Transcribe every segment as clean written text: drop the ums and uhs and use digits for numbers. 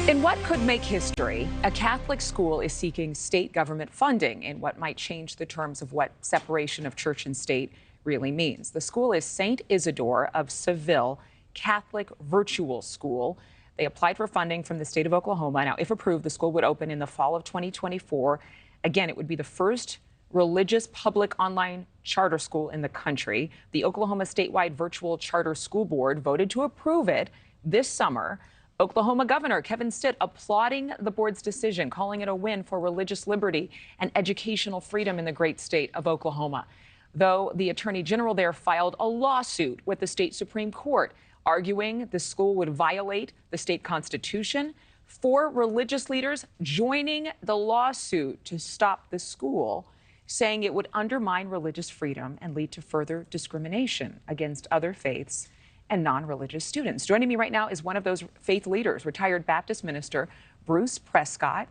In what could make history, a Catholic school is seeking state government funding in what might change the terms of what separation of church and state really means. The school is St. Isidore of Seville Catholic Virtual School. They applied for funding from the state of Oklahoma. Now, if approved, the school would open in the fall of 2024. Again, it would be the first religious public online charter school in the country. The Oklahoma statewide virtual charter school board voted to approve it this summer. Oklahoma Governor Kevin Stitt applauding the board's decision, calling it a win for religious liberty and educational freedom in the great state of Oklahoma. Though the attorney general there filed a lawsuit with the state Supreme Court, arguing the school would violate the state constitution. 4 religious leaders joining the lawsuit to stop the school, saying it would undermine religious freedom and lead to further discrimination against other faiths and non-religious students. Joining me right now is one of those faith leaders, retired Baptist minister Bruce Prescott.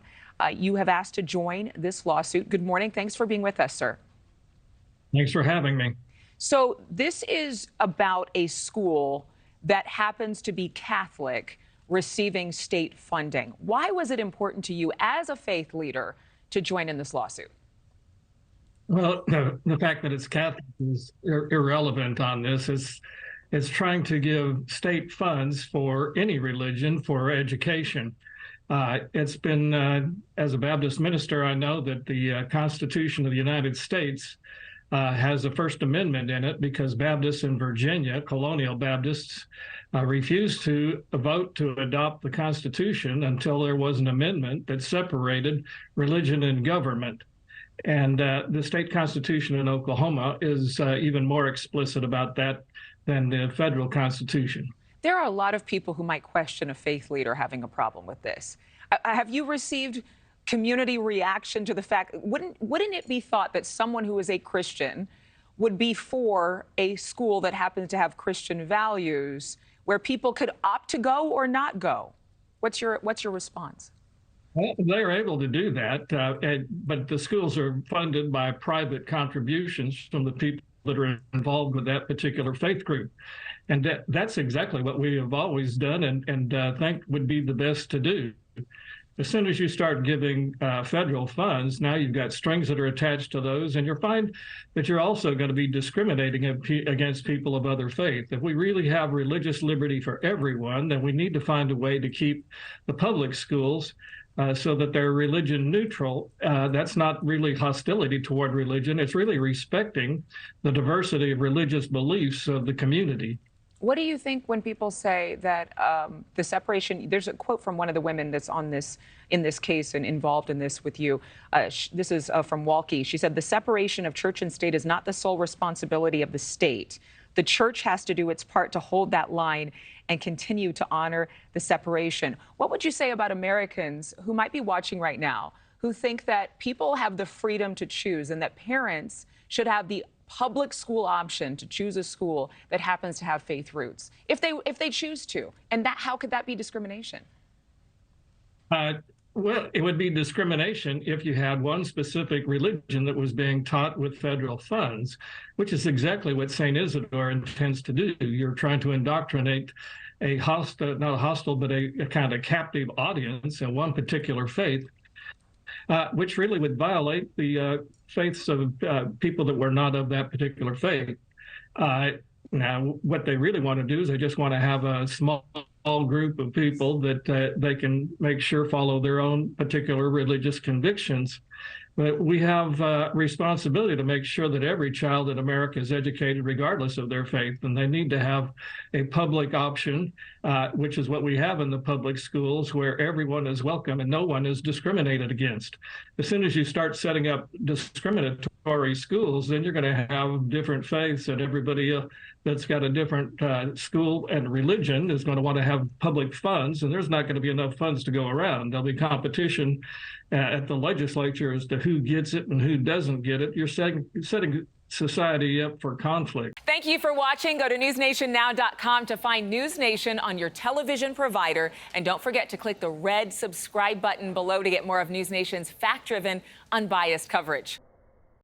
You have asked to join this lawsuit. Good morning. Thanks for being with us, sir. Thanks for having me. So this is about a school that happens to be Catholic receiving state funding. Why was it important to you as a faith leader to join in this lawsuit? Well, the fact that it's Catholic is irrelevant on this. It's trying to give state funds for any religion for education. It's been, as a Baptist minister, I know that the Constitution of the United States has a First Amendment in it because Baptists in Virginia, colonial Baptists, refused to vote to adopt the Constitution until there was an amendment that separated religion and government. And the state constitution in Oklahoma is even more explicit about that than the federal constitution. There are a lot of people who might question a faith leader having a problem with this. Have you received community reaction to the fact, wouldn't it be thought that someone who is a Christian would be for a school that happens to have Christian values where people could opt to go or not go? What's your response? Well, they're able to do that, but the schools are funded by private contributions from the people that are involved with that particular faith group. And that's exactly what we have always done and think would be the best to do. As soon as you start giving federal funds, now you've got strings that are attached to those, and you'll find that you're also going to be discriminating against people of other faith. If we really have religious liberty for everyone, then we need to find a way to keep the public schools so that they're religion neutral. That's not really hostility toward religion. It's really respecting the diversity of religious beliefs of the community. What do you think when people say that the separation, there's a quote from one of the women that's in this case and involved in this with you. This is from Markie. She said, the separation of church and state is not the sole responsibility of the state. The church has to do its part to hold that line and continue to honor the separation. What would you say about Americans who might be watching right now, who think that people have the freedom to choose and that parents should have the public school option to choose a school that happens to have faith roots, if they choose to? And how could that be discrimination? Well, it would be discrimination if you had one specific religion that was being taught with federal funds, which is exactly what St. Isidore intends to do. You're trying to indoctrinate a hostile, not a hostile, but a kind of captive audience in one particular faith, which really would violate the faiths of people that were not of that particular faith. Now, what they really want to do is they just want to have a small group of people that they can make sure follow their own particular religious convictions. But we have a responsibility to make sure that every child in America is educated regardless of their faith, and they need to have a public option, which is what we have in the public schools, where everyone is welcome and no one is discriminated against. As soon as you start setting up discriminatory schools, then you're going to have different faiths, and everybody that's got a different school and religion is going to want to have public funds, and there's not going to be enough funds to go around. There'll be competition at the legislature as to who gets it and who doesn't get it. You're setting society up for conflict. Thank you for watching. Go to newsnationnow.com to find News Nation on your television provider. And don't forget to click the red subscribe button below to get more of News Nation's fact-driven, unbiased coverage.